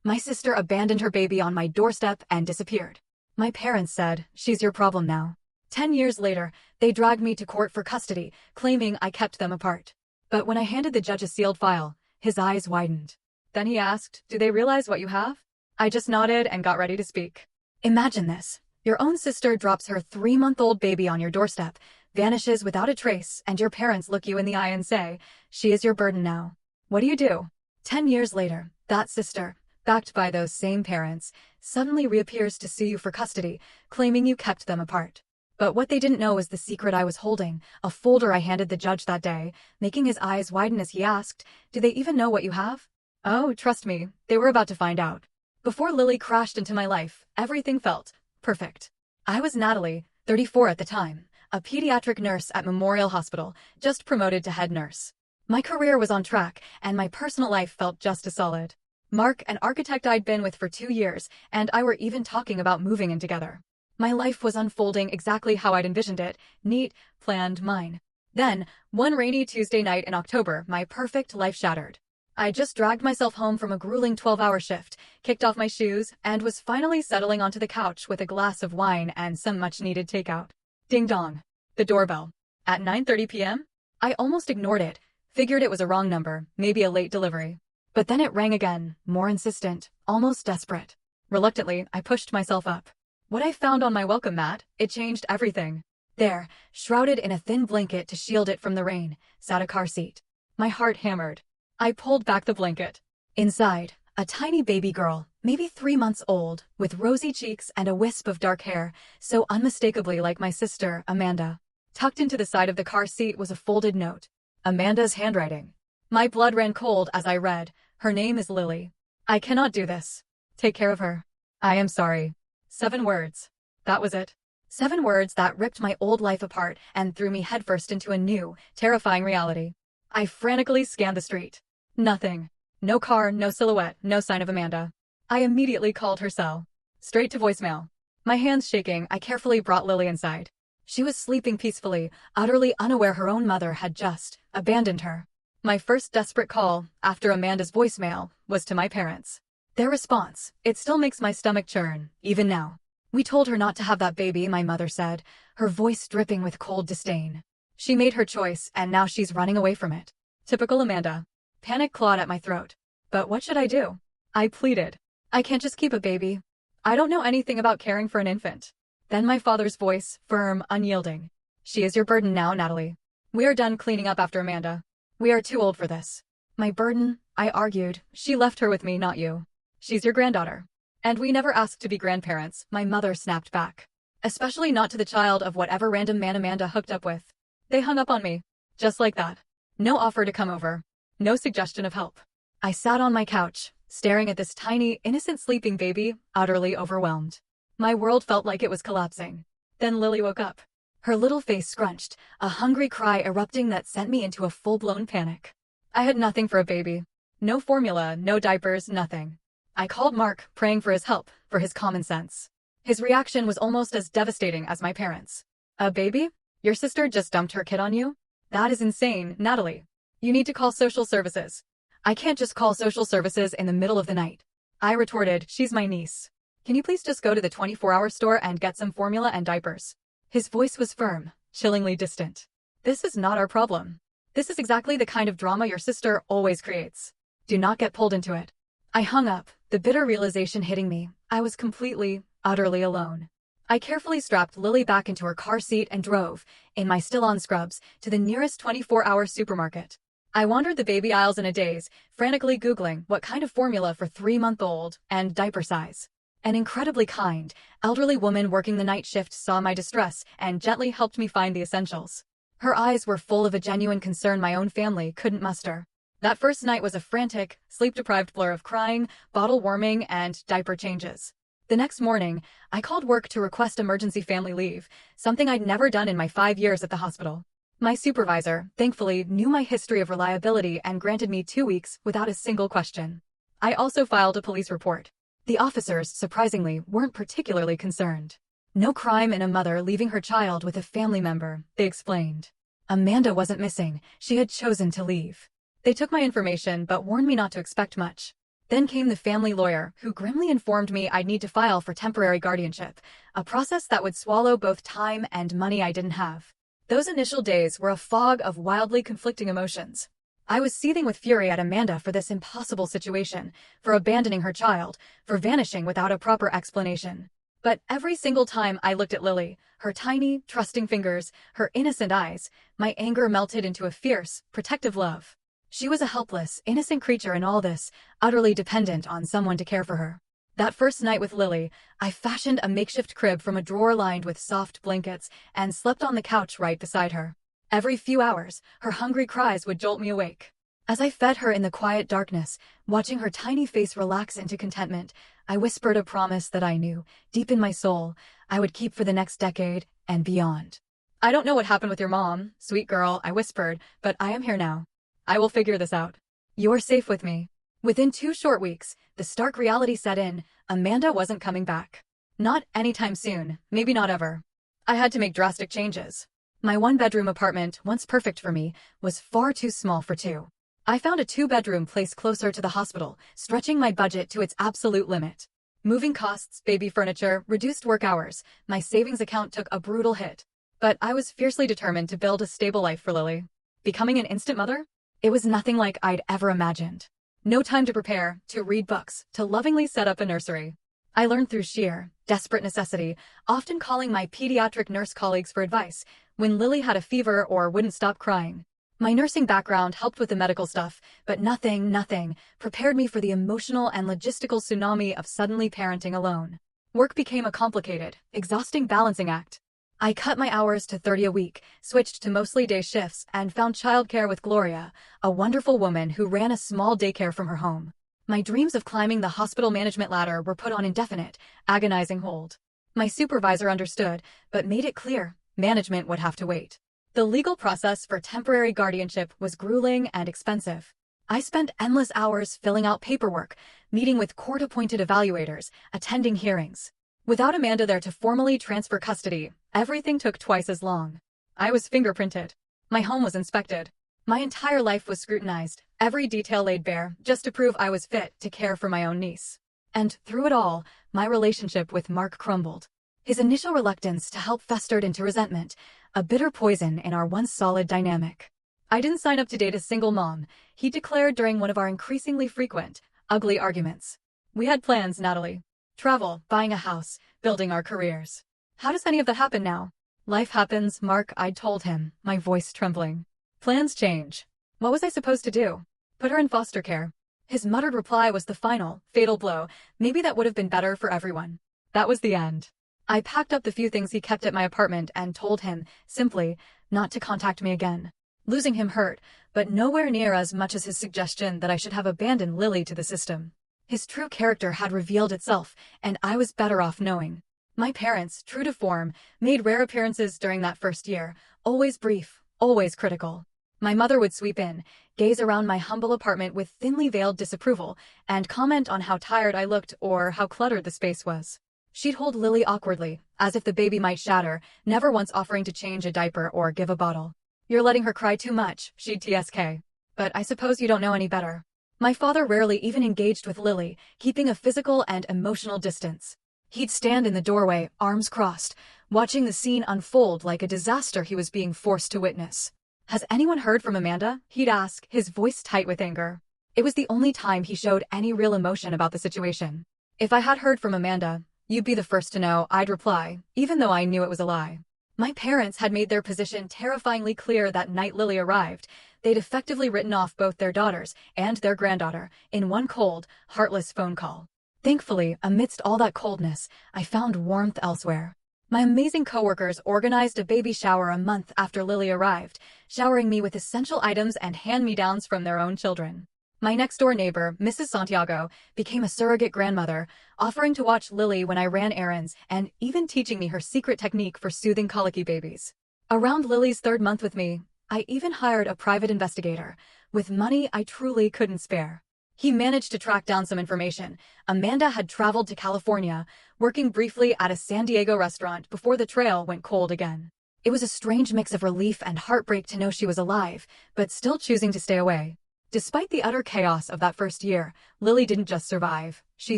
My sister abandoned her baby on my doorstep and disappeared. My parents said, "She's your problem now." 10 years later, they dragged me to court for custody, claiming I kept them apart. But when I handed the judge a sealed file, his eyes widened. Then he asked, "Do they realize what you have?" I just nodded and got ready to speak. Imagine this. Your own sister drops her 3-month-old baby on your doorstep, vanishes without a trace, and your parents look you in the eye and say, "She is your burden now." What do? 10 years later, that sister, backed by those same parents, suddenly reappears to sue you for custody, claiming you kept them apart. But what they didn't know is the secret I was holding, a folder I handed the judge that day, making his eyes widen as he asked, "Do they even know what you have?" Oh, trust me, they were about to find out. Before Lily crashed into my life, everything felt perfect. I was Natalie, 34 at the time, a pediatric nurse at Memorial Hospital, just promoted to head nurse. My career was on track, and my personal life felt just as solid. Mark, an architect I'd been with for 2 years, and I were even talking about moving in together. My life was unfolding exactly how I'd envisioned it, neat, planned, mine. Then, one rainy Tuesday night in October, my perfect life shattered. I just dragged myself home from a grueling 12-hour shift, kicked off my shoes, and was finally settling onto the couch with a glass of wine and some much-needed takeout. Ding dong. The doorbell. At 9:30 p.m.? I almost ignored it, figured it was a wrong number, maybe a late delivery. But then it rang again, more insistent, almost desperate. Reluctantly, I pushed myself up. What I found on my welcome mat, it changed everything. There, shrouded in a thin blanket to shield it from the rain, sat a car seat. My heart hammered. I pulled back the blanket. Inside, a tiny baby girl, maybe 3 months old, with rosy cheeks and a wisp of dark hair, so unmistakably like my sister, Amanda. Tucked into the side of the car seat was a folded note. Amanda's handwriting. My blood ran cold as I read, "Her name is Lily. I cannot do this. Take care of her. I am sorry." 7 words. That was it. 7 words that ripped my old life apart and threw me headfirst into a new, terrifying reality. I frantically scanned the street. Nothing. No car, no silhouette, no sign of Amanda. I immediately called her cell. Straight to voicemail. My hands shaking, I carefully brought Lily inside. She was sleeping peacefully, utterly unaware her own mother had just abandoned her. My first desperate call, after Amanda's voicemail, was to my parents. Their response, it still makes my stomach churn, even now. "We told her not to have that baby," my mother said, her voice dripping with cold disdain. "She made her choice, and now she's running away from it." Typical Amanda. Panic clawed at my throat. But what should I do? I pleaded. "I can't just keep a baby. I don't know anything about caring for an infant." Then my father's voice, firm, unyielding. "She is your burden now, Natalie. We are done cleaning up after Amanda. We are too old for this." "My burden?" I argued. "She left her with me, not you. She's your granddaughter. And we never asked to be grandparents," my mother snapped back. "Especially not to the child of whatever random man Amanda hooked up with." They hung up on me. Just like that. No offer to come over. No suggestion of help. I sat on my couch, staring at this tiny, innocent sleeping baby, utterly overwhelmed. My world felt like it was collapsing. Then Lily woke up. Her little face scrunched, a hungry cry erupting that sent me into a full-blown panic. I had nothing for a baby. No formula, no diapers, nothing. I called Mark, praying for his help, for his common sense. His reaction was almost as devastating as my parents. "A baby? Your sister just dumped her kid on you? That is insane, Natalie. You need to call social services." "I can't just call social services in the middle of the night." I retorted, "She's my niece. Can you please just go to the 24-hour store and get some formula and diapers?" His voice was firm, chillingly distant. "This is not our problem. This is exactly the kind of drama your sister always creates. Do not get pulled into it." I hung up, the bitter realization hitting me. I was completely, utterly alone. I carefully strapped Lily back into her car seat and drove, in my still-on scrubs, to the nearest 24-hour supermarket. I wandered the baby aisles in a daze, frantically Googling what kind of formula for 3-month-old and diaper size. An incredibly kind, elderly woman working the night shift saw my distress and gently helped me find the essentials. Her eyes were full of a genuine concern my own family couldn't muster. That first night was a frantic, sleep-deprived blur of crying, bottle warming, and diaper changes. The next morning, I called work to request emergency family leave, something I'd never done in my 5 years at the hospital. My supervisor, thankfully, knew my history of reliability and granted me 2 weeks without a single question. I also filed a police report. The officers, surprisingly, weren't particularly concerned. "No crime in a mother leaving her child with a family member," they explained. Amanda wasn't missing, she had chosen to leave. They took my information but warned me not to expect much. Then came the family lawyer, who grimly informed me I'd need to file for temporary guardianship, a process that would swallow both time and money I didn't have. Those initial days were a fog of wildly conflicting emotions. I was seething with fury at Amanda for this impossible situation, for abandoning her child, for vanishing without a proper explanation. But every single time I looked at Lily, her tiny, trusting fingers, her innocent eyes, my anger melted into a fierce, protective love. She was a helpless, innocent creature in all this, utterly dependent on someone to care for her. That first night with Lily, I fashioned a makeshift crib from a drawer lined with soft blankets and slept on the couch right beside her. Every few hours, her hungry cries would jolt me awake. As I fed her in the quiet darkness, watching her tiny face relax into contentment, I whispered a promise that I knew, deep in my soul, I would keep for the next decade and beyond. "I don't know what happened with your mom, sweet girl," I whispered, "but I am here now. I will figure this out. You're safe with me." Within 2 short weeks, the stark reality set in. Amanda wasn't coming back. Not anytime soon, maybe not ever. I had to make drastic changes. My 1-bedroom apartment, once perfect for me, was far too small for 2. I found a 2-bedroom place closer to the hospital, stretching my budget to its absolute limit. Moving costs, baby furniture, reduced work hours, my savings account took a brutal hit. But I was fiercely determined to build a stable life for Lily. Becoming an instant mother? It was nothing like I'd ever imagined. No time to prepare, to read books, to lovingly set up a nursery. I learned through sheer, desperate necessity, often calling my pediatric nurse colleagues for advice when Lily had a fever or wouldn't stop crying. My nursing background helped with the medical stuff, but nothing prepared me for the emotional and logistical tsunami of suddenly parenting alone. Work became a complicated, exhausting balancing act. I cut my hours to 30 a week, switched to mostly day shifts, and found childcare with Gloria, a wonderful woman who ran a small daycare from her home. My dreams of climbing the hospital management ladder were put on indefinite, agonizing hold. My supervisor understood, but made it clear management would have to wait. The legal process for temporary guardianship was grueling and expensive. I spent endless hours filling out paperwork, meeting with court-appointed evaluators, attending hearings. Without Amanda there to formally transfer custody, everything took twice as long. I was fingerprinted. My home was inspected. My entire life was scrutinized, every detail laid bare, just to prove I was fit to care for my own niece. And through it all, my relationship with Mark crumbled. His initial reluctance to help festered into resentment, a bitter poison in our once solid dynamic. "I didn't sign up to date a single mom," he declared during one of our increasingly frequent, ugly arguments. "We had plans, Natalie. Travel, buying a house, building our careers. How does any of that happen now?" "Life happens, Mark," I told him, my voice trembling. "Plans change." What was I supposed to do? Put her in foster care? His muttered reply was the final, fatal blow. Maybe that would have been better for everyone. That was the end. I packed up the few things he kept at my apartment and told him, simply, not to contact me again. Losing him hurt, but nowhere near as much as his suggestion that I should have abandoned Lily to the system. His true character had revealed itself, and I was better off knowing. My parents, true to form, made rare appearances during that first year, always brief, always critical. My mother would sweep in, gaze around my humble apartment with thinly veiled disapproval, and comment on how tired I looked or how cluttered the space was. She'd hold Lily awkwardly, as if the baby might shatter, never once offering to change a diaper or give a bottle. "You're letting her cry too much," she'd TSK. "But I suppose you don't know any better." My father rarely even engaged with Lily, keeping a physical and emotional distance. He'd stand in the doorway, arms crossed, watching the scene unfold like a disaster he was being forced to witness. "Has anyone heard from Amanda?" he'd ask, his voice tight with anger. It was the only time he showed any real emotion about the situation. "If I had heard from Amanda, you'd be the first to know," I'd reply, even though I knew it was a lie. My parents had made their position terrifyingly clear that night Lily arrived. They'd effectively written off both their daughters and their granddaughter in one cold, heartless phone call. Thankfully, amidst all that coldness, I found warmth elsewhere. My amazing coworkers organized a baby shower a month after Lily arrived, showering me with essential items and hand-me-downs from their own children. My next-door neighbor, Mrs. Santiago, became a surrogate grandmother, offering to watch Lily when I ran errands and even teaching me her secret technique for soothing colicky babies. Around Lily's 3rd month with me, I even hired a private investigator, with money I truly couldn't spare. He managed to track down some information. Amanda had traveled to California, working briefly at a San Diego restaurant before the trail went cold again. It was a strange mix of relief and heartbreak to know she was alive, but still choosing to stay away. Despite the utter chaos of that first year, Lily didn't just survive, she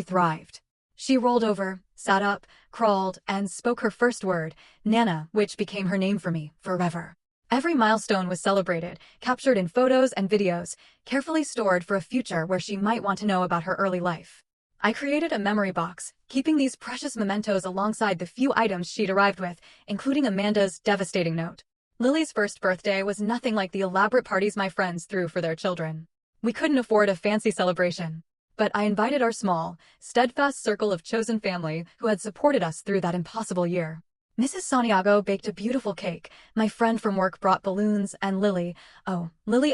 thrived. She rolled over, sat up, crawled, and spoke her first word, Nana, which became her name for me, forever. Every milestone was celebrated, captured in photos and videos, carefully stored for a future where she might want to know about her early life. I created a memory box, keeping these precious mementos alongside the few items she'd arrived with, including Amanda's devastating note. Lily's first birthday was nothing like the elaborate parties my friends threw for their children. We couldn't afford a fancy celebration, but I invited our small, steadfast circle of chosen family who had supported us through that impossible year. Mrs. Santiago baked a beautiful cake, my friend from work brought balloons, and Lily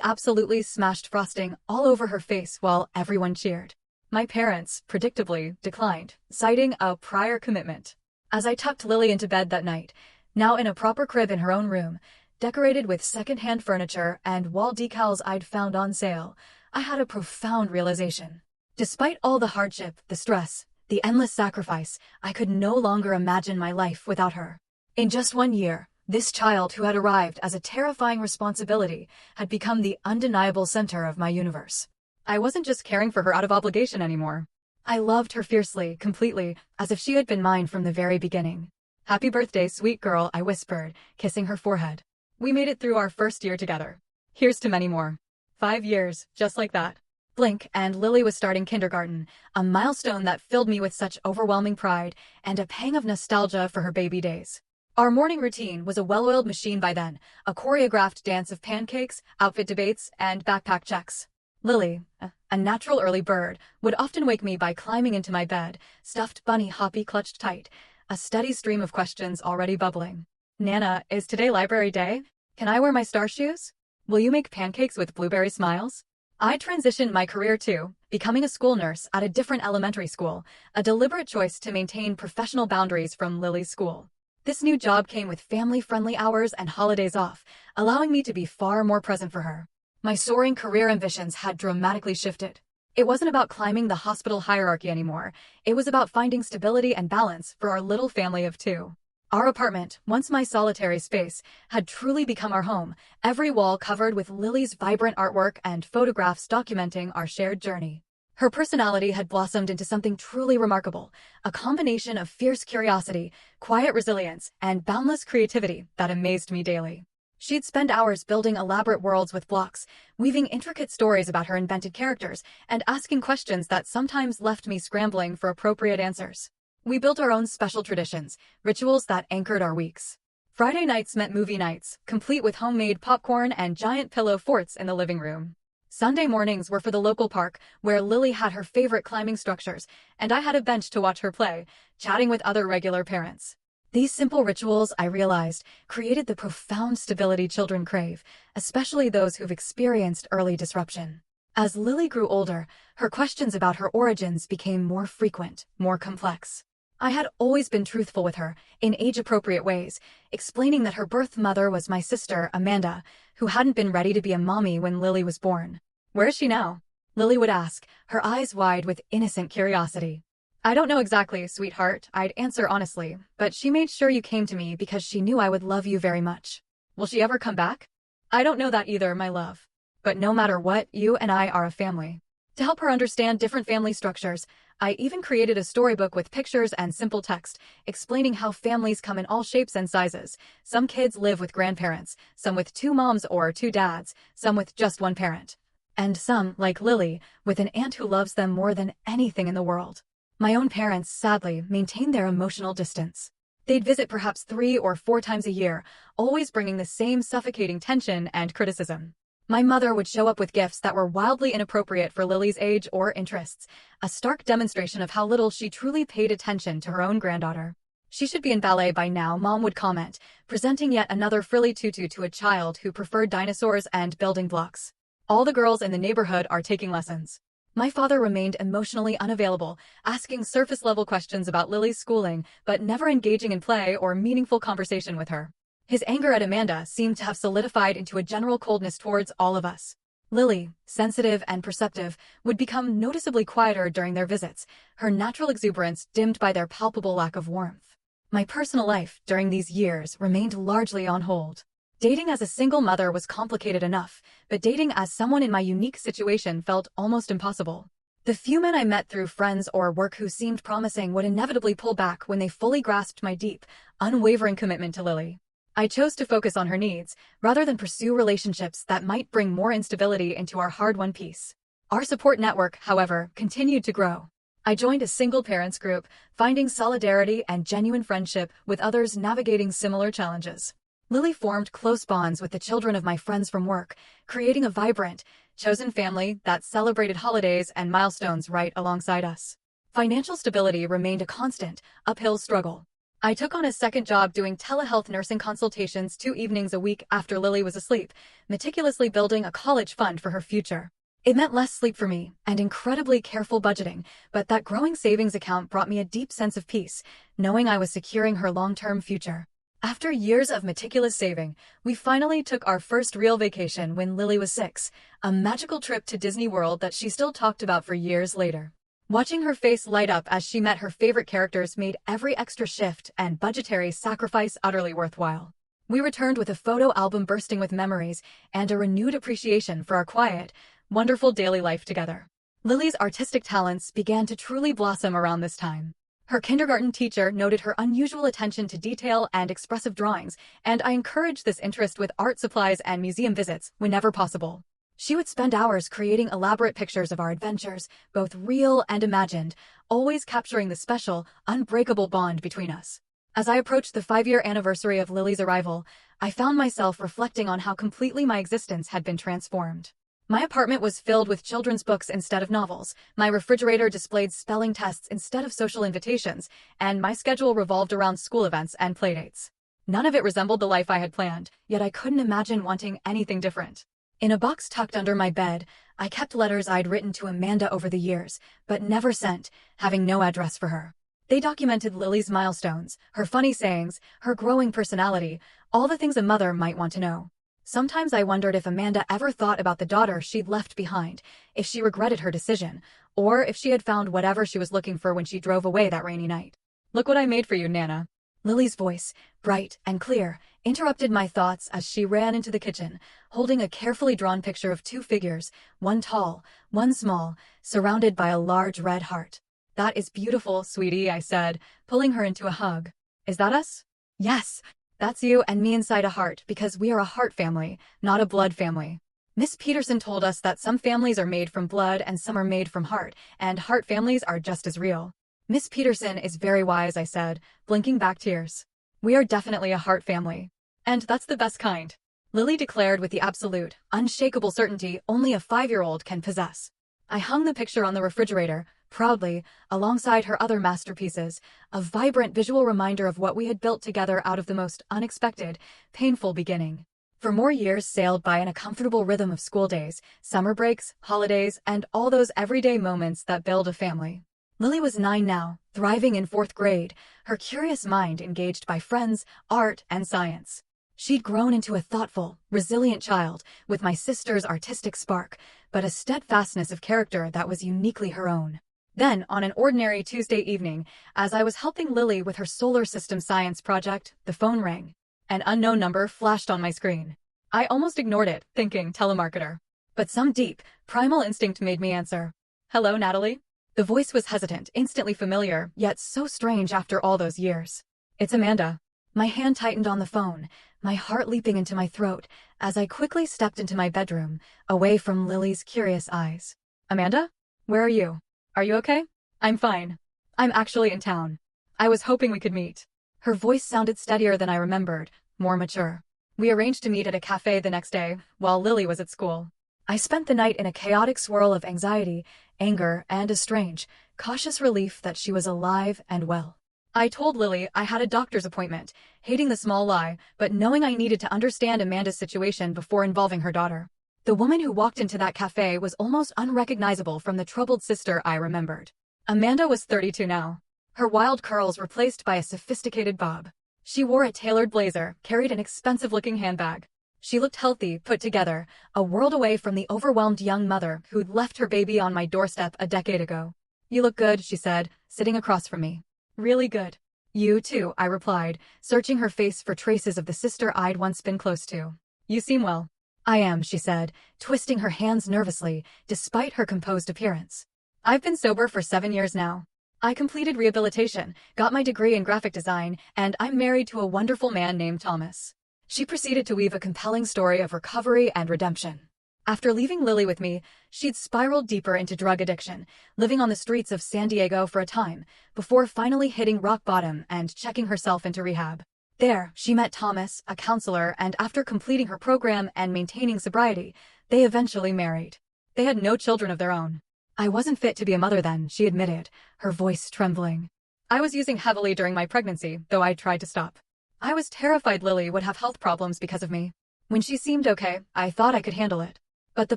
absolutely smashed frosting all over her face while everyone cheered. My parents, predictably, declined, citing a prior commitment. As I tucked Lily into bed that night, now in a proper crib in her own room, decorated with second-hand furniture and wall decals I'd found on sale, I had a profound realization. Despite all the hardship, the stress, the endless sacrifice, I could no longer imagine my life without her. In just 1 year, this child who had arrived as a terrifying responsibility had become the undeniable center of my universe. I wasn't just caring for her out of obligation anymore. I loved her fiercely, completely, as if she had been mine from the very beginning. "Happy birthday, sweet girl," I whispered, kissing her forehead. We made it through our first year together. Here's to many more. 5 years, just like that. Blink, and Lily was starting kindergarten, a milestone that filled me with such overwhelming pride and a pang of nostalgia for her baby days. Our morning routine was a well-oiled machine by then, a choreographed dance of pancakes, outfit debates, and backpack checks. Lily, a natural early bird, would often wake me by climbing into my bed, stuffed bunny hoppy clutched tight, a steady stream of questions already bubbling. "Nana, is today library day? Can I wear my star shoes? Will you make pancakes with blueberry smiles?" I transitioned my career too, becoming a school nurse at a different elementary school, a deliberate choice to maintain professional boundaries from Lily's school. This new job came with family-friendly hours and holidays off, allowing me to be far more present for her. My soaring career ambitions had dramatically shifted. It wasn't about climbing the hospital hierarchy anymore. It was about finding stability and balance for our little family of 2. Our apartment, once my solitary space, had truly become our home, every wall covered with Lily's vibrant artwork and photographs documenting our shared journey. Her personality had blossomed into something truly remarkable, a combination of fierce curiosity, quiet resilience, and boundless creativity that amazed me daily. She'd spend hours building elaborate worlds with blocks, weaving intricate stories about her invented characters, and asking questions that sometimes left me scrambling for appropriate answers. We built our own special traditions, rituals that anchored our weeks. Friday nights meant movie nights, complete with homemade popcorn and giant pillow forts in the living room. Sunday mornings were for the local park, where Lily had her favorite climbing structures, and I had a bench to watch her play, chatting with other regular parents. These simple rituals, I realized, created the profound stability children crave, especially those who've experienced early disruption. As Lily grew older, her questions about her origins became more frequent, more complex. I had always been truthful with her, in age-appropriate ways, explaining that her birth mother was my sister, Amanda, who hadn't been ready to be a mommy when Lily was born. "Where is she now?" Lily would ask, her eyes wide with innocent curiosity. "I don't know exactly, sweetheart," I'd answer honestly, "but she made sure you came to me because she knew I would love you very much." "Will she ever come back?" "I don't know that either, my love. But no matter what, you and I are a family." To help her understand different family structures, I even created a storybook with pictures and simple text, explaining how families come in all shapes and sizes. Some kids live with grandparents, some with 2 moms or 2 dads, some with just 1 parent. And some, like Lily, with an aunt who loves them more than anything in the world. My own parents, sadly, maintained their emotional distance. They'd visit perhaps 3 or 4 times a year, always bringing the same suffocating tension and criticism. My mother would show up with gifts that were wildly inappropriate for Lily's age or interests, a stark demonstration of how little she truly paid attention to her own granddaughter. "She should be in ballet by now," Mom would comment, presenting yet another frilly tutu to a child who preferred dinosaurs and building blocks. "All the girls in the neighborhood are taking lessons." My father remained emotionally unavailable, asking surface-level questions about Lily's schooling, but never engaging in play or meaningful conversation with her. His anger at Amanda seemed to have solidified into a general coldness towards all of us. Lily, sensitive and perceptive, would become noticeably quieter during their visits, her natural exuberance dimmed by their palpable lack of warmth. My personal life, during these years, remained largely on hold. Dating as a single mother was complicated enough, but dating as someone in my unique situation felt almost impossible. The few men I met through friends or work who seemed promising would inevitably pull back when they fully grasped my deep, unwavering commitment to Lily. I chose to focus on her needs, rather than pursue relationships that might bring more instability into our hard-won peace. Our support network, however, continued to grow. I joined a single parents group, finding solidarity and genuine friendship with others navigating similar challenges. Lily formed close bonds with the children of my friends from work, creating a vibrant, chosen family that celebrated holidays and milestones right alongside us. Financial stability remained a constant, uphill struggle. I took on a second job doing telehealth nursing consultations 2 evenings a week after Lily was asleep, meticulously building a college fund for her future. It meant less sleep for me and incredibly careful budgeting, but that growing savings account brought me a deep sense of peace, knowing I was securing her long-term future. After years of meticulous saving, we finally took our first real vacation when Lily was 6, a magical trip to Disney World that she still talked about for years later. Watching her face light up as she met her favorite characters made every extra shift and budgetary sacrifice utterly worthwhile. We returned with a photo album bursting with memories and a renewed appreciation for our quiet, wonderful daily life together. Lily's artistic talents began to truly blossom around this time. Her kindergarten teacher noted her unusual attention to detail and expressive drawings, and I encouraged this interest with art supplies and museum visits whenever possible. She would spend hours creating elaborate pictures of our adventures, both real and imagined, always capturing the special, unbreakable bond between us. As I approached the 5-year anniversary of Lily's arrival, I found myself reflecting on how completely my existence had been transformed. My apartment was filled with children's books instead of novels, my refrigerator displayed spelling tests instead of social invitations, and my schedule revolved around school events and playdates. None of it resembled the life I had planned, yet I couldn't imagine wanting anything different. In a box tucked under my bed, I kept letters I'd written to Amanda over the years, but never sent, having no address for her. They documented Lily's milestones, her funny sayings, her growing personality, all the things a mother might want to know. Sometimes I wondered if Amanda ever thought about the daughter she'd left behind, if she regretted her decision, or if she had found whatever she was looking for when she drove away that rainy night. "Look what I made for you, Nana." Lily's voice, bright and clear, interrupted my thoughts as she ran into the kitchen, holding a carefully drawn picture of 2 figures, one tall, one small, surrounded by a large red heart. "That is beautiful, sweetie," I said, pulling her into a hug. "Is that us?" "Yes. That's you and me inside a heart, because we are a heart family, not a blood family. Miss Peterson told us that some families are made from blood and some are made from heart, and heart families are just as real." "Miss Peterson is very wise," I said, blinking back tears. "We are definitely a heart family. And that's the best kind," Lily declared with the absolute, unshakable certainty only a 5-year-old can possess. I hung the picture on the refrigerator, proudly, alongside her other masterpieces, a vibrant visual reminder of what we had built together out of the most unexpected, painful beginning. For more years sailed by in a comfortable rhythm of school days, summer breaks, holidays, and all those everyday moments that build a family. Lily was 9 now, thriving in 4th grade, her curious mind engaged by friends, art, and science. She'd grown into a thoughtful, resilient child, with my sister's artistic spark, but a steadfastness of character that was uniquely her own. Then, on an ordinary Tuesday evening, as I was helping Lily with her solar system science project, the phone rang. An unknown number flashed on my screen. I almost ignored it, thinking telemarketer. But some deep, primal instinct made me answer. "Hello, Natalie?" The voice was hesitant, instantly familiar, yet so strange after all those years. "It's Amanda." My hand tightened on the phone, my heart leaping into my throat, as I quickly stepped into my bedroom, away from Lily's curious eyes. "Amanda? Where are you? Are you okay?" "I'm fine. I'm actually in town. I was hoping we could meet." Her voice sounded steadier than I remembered, more mature. We arranged to meet at a cafe the next day, while Lily was at school. I spent the night in a chaotic swirl of anxiety, anger, and a strange, cautious relief that she was alive and well. I told Lily I had a doctor's appointment, hating the small lie, but knowing I needed to understand Amanda's situation before involving her daughter. The woman who walked into that cafe was almost unrecognizable from the troubled sister I remembered. Amanda was 32 now, her wild curls replaced by a sophisticated bob. She wore a tailored blazer, carried an expensive-looking handbag. She looked healthy, put together, a world away from the overwhelmed young mother who'd left her baby on my doorstep a decade ago. "You look good," she said, sitting across from me. "Really good." You too, I replied, searching her face for traces of the sister I'd once been close to. You seem well. I am, she said, twisting her hands nervously, despite her composed appearance. I've been sober for 7 years now. I completed rehabilitation, got my degree in graphic design, and I'm married to a wonderful man named Thomas. She proceeded to weave a compelling story of recovery and redemption. After leaving Lily with me, she'd spiraled deeper into drug addiction, living on the streets of San Diego for a time, before finally hitting rock bottom and checking herself into rehab. There, she met Thomas, a counselor, and after completing her program and maintaining sobriety, they eventually married. They had no children of their own. I wasn't fit to be a mother then, she admitted, her voice trembling. I was using heavily during my pregnancy, though I tried to stop. I was terrified Lily would have health problems because of me. When she seemed okay, I thought I could handle it. But the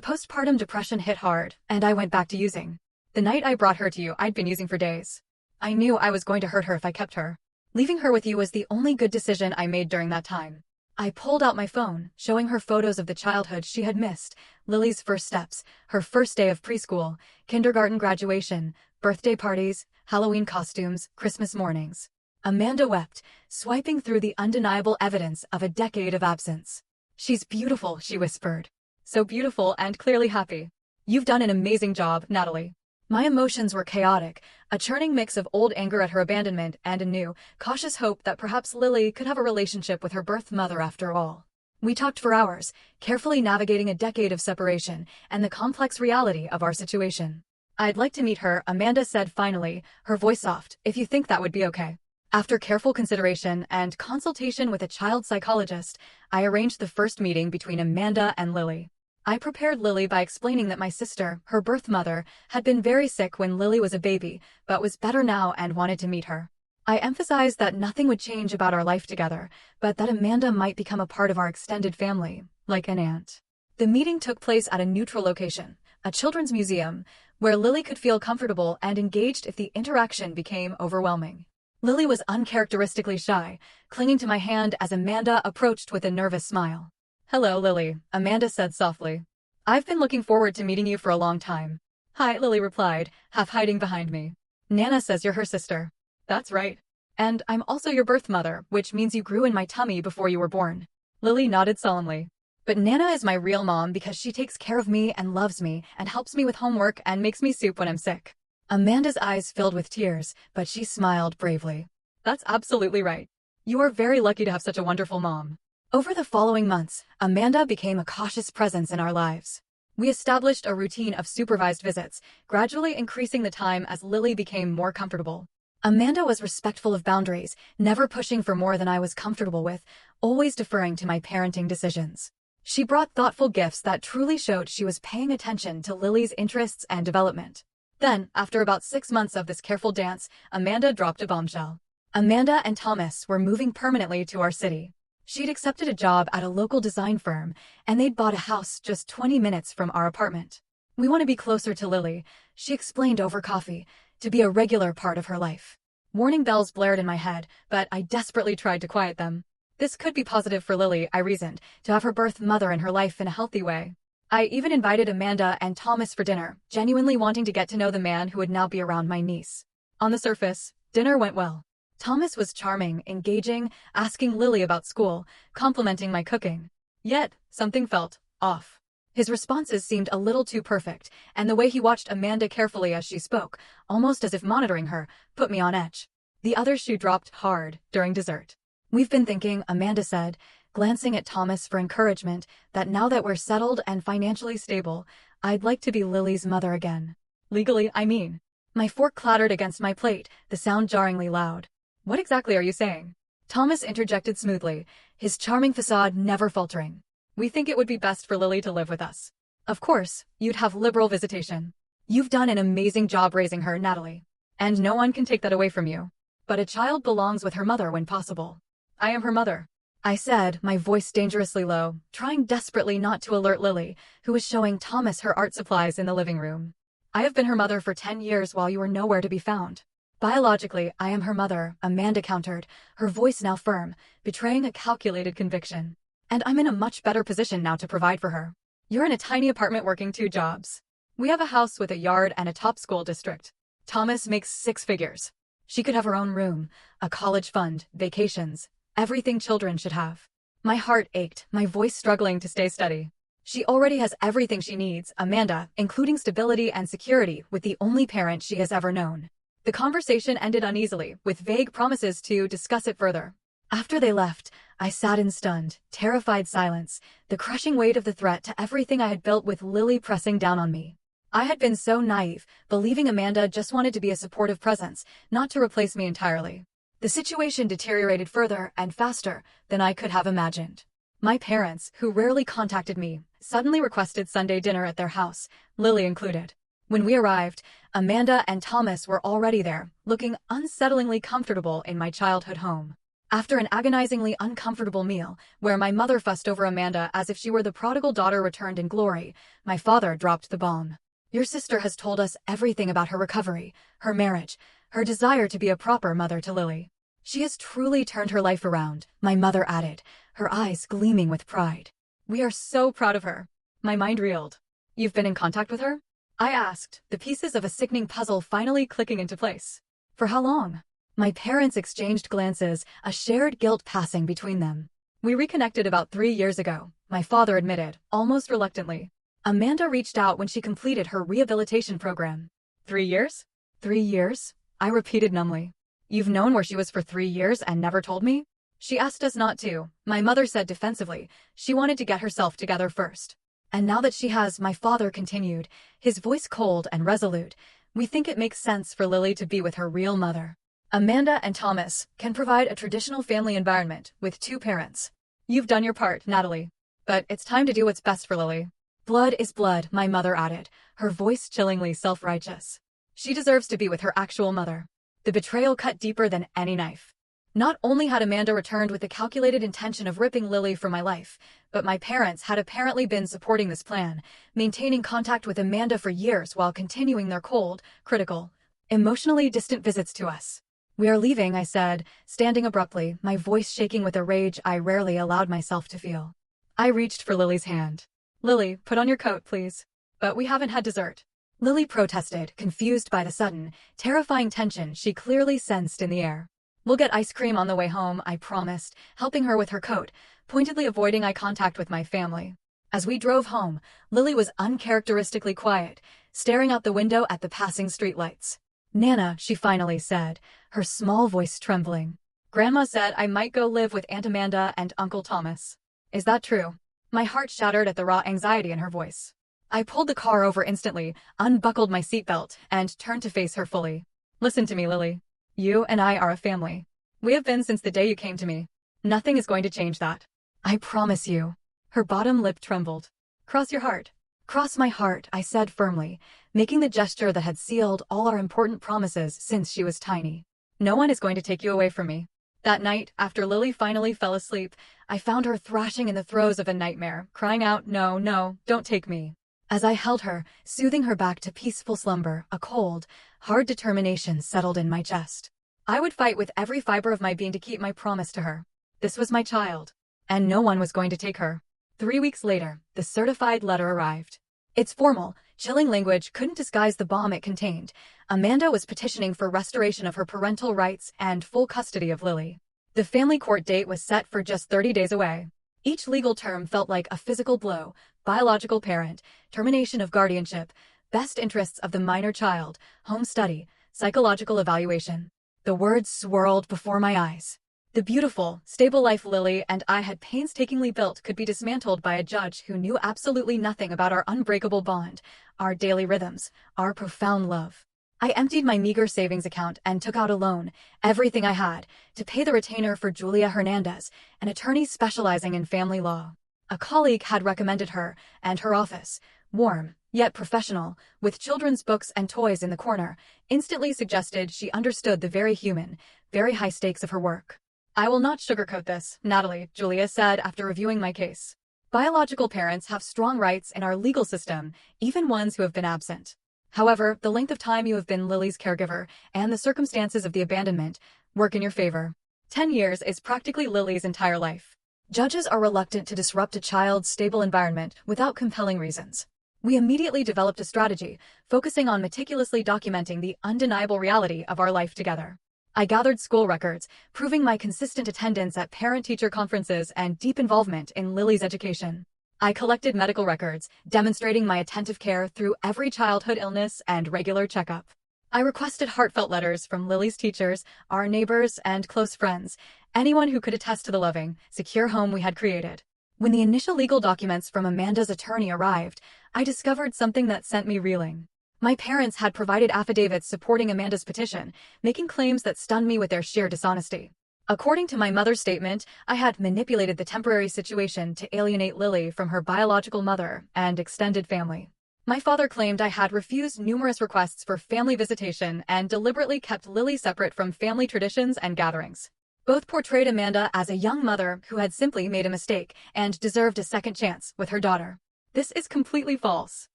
postpartum depression hit hard, and I went back to using. The night I brought her to you, I'd been using for days. I knew I was going to hurt her if I kept her. Leaving her with you was the only good decision I made during that time. I pulled out my phone, showing her photos of the childhood she had missed, Lily's first steps, her first day of preschool, kindergarten graduation, birthday parties, Halloween costumes, Christmas mornings. Amanda wept, swiping through the undeniable evidence of a decade of absence. She's beautiful, she whispered. So beautiful and clearly happy. You've done an amazing job, Natalie. My emotions were chaotic, a churning mix of old anger at her abandonment and a new, cautious hope that perhaps Lily could have a relationship with her birth mother after all. We talked for hours, carefully navigating a decade of separation and the complex reality of our situation. I'd like to meet her, Amanda said finally, her voice soft, if you think that would be okay. After careful consideration and consultation with a child psychologist, I arranged the first meeting between Amanda and Lily. I prepared Lily by explaining that my sister, her birth mother, had been very sick when Lily was a baby, but was better now and wanted to meet her. I emphasized that nothing would change about our life together, but that Amanda might become a part of our extended family, like an aunt. The meeting took place at a neutral location, a children's museum, where Lily could feel comfortable and engaged if the interaction became overwhelming. Lily was uncharacteristically shy, clinging to my hand as Amanda approached with a nervous smile. Hello, Lily, Amanda said softly. I've been looking forward to meeting you for a long time. Hi, Lily replied, half hiding behind me. Nana says you're her sister. That's right. And I'm also your birth mother, which means you grew in my tummy before you were born. Lily nodded solemnly. But Nana is my real mom because she takes care of me and loves me and helps me with homework and makes me soup when I'm sick. Amanda's eyes filled with tears, but she smiled bravely. That's absolutely right. You are very lucky to have such a wonderful mom. Over the following months, Amanda became a cautious presence in our lives. We established a routine of supervised visits, gradually increasing the time as Lily became more comfortable. Amanda was respectful of boundaries, never pushing for more than I was comfortable with, always deferring to my parenting decisions. She brought thoughtful gifts that truly showed she was paying attention to Lily's interests and development. Then, after about 6 months of this careful dance, Amanda dropped a bombshell. Amanda and Thomas were moving permanently to our city. She'd accepted a job at a local design firm, and they'd bought a house just 20 minutes from our apartment. We want to be closer to Lily, she explained over coffee, to be a regular part of her life. Warning bells blared in my head, but I desperately tried to quiet them. This could be positive for Lily, I reasoned, to have her birth mother in her life in a healthy way. I even invited Amanda and Thomas for dinner, genuinely wanting to get to know the man who would now be around my niece. On the surface, dinner went well. Thomas was charming, engaging, asking Lily about school, complimenting my cooking. Yet, something felt off. His responses seemed a little too perfect, and the way he watched Amanda carefully as she spoke, almost as if monitoring her, put me on edge. The other shoe dropped hard during dessert. We've been thinking, Amanda said, glancing at Thomas for encouragement, that now that we're settled and financially stable, I'd like to be Lily's mother again. Legally, I mean. My fork clattered against my plate, the sound jarringly loud. What exactly are you saying? Thomas interjected smoothly, his charming facade never faltering. We think it would be best for Lily to live with us. Of course, you'd have liberal visitation. You've done an amazing job raising her, Natalie. And no one can take that away from you. But a child belongs with her mother when possible. I am her mother, I said, my voice dangerously low, trying desperately not to alert Lily, who was showing Thomas her art supplies in the living room. I have been her mother for 10 years while you were nowhere to be found. Biologically, I am her mother, Amanda countered, her voice now firm, betraying a calculated conviction. And I'm in a much better position now to provide for her. You're in a tiny apartment working 2 jobs. We have a house with a yard and a top school district. Thomas makes 6 figures. She could have her own room, a college fund, vacations, everything children should have. My heart ached, my voice struggling to stay steady. She already has everything she needs, Amanda, including stability and security, with the only parent she has ever known. The conversation ended uneasily, with vague promises to discuss it further. After they left, I sat in stunned, terrified silence, the crushing weight of the threat to everything I had built with Lily pressing down on me. I had been so naive, believing Amanda just wanted to be a supportive presence, not to replace me entirely. The situation deteriorated further and faster than I could have imagined. My parents, who rarely contacted me, suddenly requested Sunday dinner at their house, Lily included. When we arrived, Amanda and Thomas were already there, looking unsettlingly comfortable in my childhood home. After an agonizingly uncomfortable meal, where my mother fussed over Amanda as if she were the prodigal daughter returned in glory, my father dropped the bomb. Your sister has told us everything about her recovery, her marriage, her desire to be a proper mother to Lily. She has truly turned her life around, my mother added, her eyes gleaming with pride. We are so proud of her. My mind reeled. You've been in contact with her? I asked, the pieces of a sickening puzzle finally clicking into place. For how long? My parents exchanged glances, a shared guilt passing between them. We reconnected about 3 years ago, my father admitted, almost reluctantly. Amanda reached out when she completed her rehabilitation program. 3 years? 3 years? I repeated numbly. You've known where she was for 3 years and never told me? She asked us not to, my mother said defensively. She wanted to get herself together first. And now that she has, my father continued, his voice cold and resolute, we think it makes sense for Lily to be with her real mother. Amanda and Thomas can provide a traditional family environment with 2 parents. You've done your part, Natalie. But it's time to do what's best for Lily. Blood is blood, my mother added, her voice chillingly self-righteous. She deserves to be with her actual mother. The betrayal cut deeper than any knife. Not only had Amanda returned with the calculated intention of ripping Lily from my life, but my parents had apparently been supporting this plan, maintaining contact with Amanda for years while continuing their cold, critical, emotionally distant visits to us. We are leaving, I said, standing abruptly, my voice shaking with a rage I rarely allowed myself to feel. I reached for Lily's hand. Lily, put on your coat, please. But we haven't had dessert. Lily protested, confused by the sudden, terrifying tension she clearly sensed in the air. We'll get ice cream on the way home, I promised, helping her with her coat, pointedly avoiding eye contact with my family. As we drove home, Lily was uncharacteristically quiet, staring out the window at the passing streetlights. Nana, she finally said, her small voice trembling. Grandma said I might go live with Aunt Amanda and Uncle Thomas. Is that true? My heart shattered at the raw anxiety in her voice. I pulled the car over instantly, unbuckled my seatbelt, and turned to face her fully. Listen to me, Lily. You and I are a family. We have been since the day you came to me. Nothing is going to change that. I promise you. Her bottom lip trembled. Cross your heart. Cross my heart, I said firmly, making the gesture that had sealed all our important promises since she was tiny. No one is going to take you away from me. That night, after Lily finally fell asleep, I found her thrashing in the throes of a nightmare, crying out, "No, no, don't take me." As I held her, soothing her back to peaceful slumber, a cold, hard determination settled in my chest. I would fight with every fiber of my being to keep my promise to her. This was my child, and no one was going to take her. 3 weeks later, the certified letter arrived. Its formal, chilling language couldn't disguise the bomb it contained. Amanda was petitioning for restoration of her parental rights and full custody of Lily. The family court date was set for just 30 days away. Each legal term felt like a physical blow: biological parent, termination of guardianship, best interests of the minor child, home study, psychological evaluation. The words swirled before my eyes. The beautiful, stable life Lily and I had painstakingly built could be dismantled by a judge who knew absolutely nothing about our unbreakable bond, our daily rhythms, our profound love. I emptied my meager savings account and took out a loan, everything I had, to pay the retainer for Julia Hernandez, an attorney specializing in family law. A colleague had recommended her, and her office, warm, yet professional, with children's books and toys in the corner, instantly suggested she understood the very human, very high stakes of her work. I will not sugarcoat this, Natalie, Julia said after reviewing my case. Biological parents have strong rights in our legal system, even ones who have been absent. However, the length of time you have been Lily's caregiver and the circumstances of the abandonment work in your favor. 10 years is practically Lily's entire life. Judges are reluctant to disrupt a child's stable environment without compelling reasons. We immediately developed a strategy, focusing on meticulously documenting the undeniable reality of our life together. I gathered school records, proving my consistent attendance at parent-teacher conferences and deep involvement in Lily's education. I collected medical records, demonstrating my attentive care through every childhood illness and regular checkup. I requested heartfelt letters from Lily's teachers, our neighbors, and close friends, anyone who could attest to the loving, secure home we had created. When the initial legal documents from Amanda's attorney arrived, I discovered something that sent me reeling. My parents had provided affidavits supporting Amanda's petition, making claims that stunned me with their sheer dishonesty. According to my mother's statement, I had manipulated the temporary situation to alienate Lily from her biological mother and extended family. My father claimed I had refused numerous requests for family visitation and deliberately kept Lily separate from family traditions and gatherings. Both portrayed Amanda as a young mother who had simply made a mistake and deserved a second chance with her daughter. This is completely false,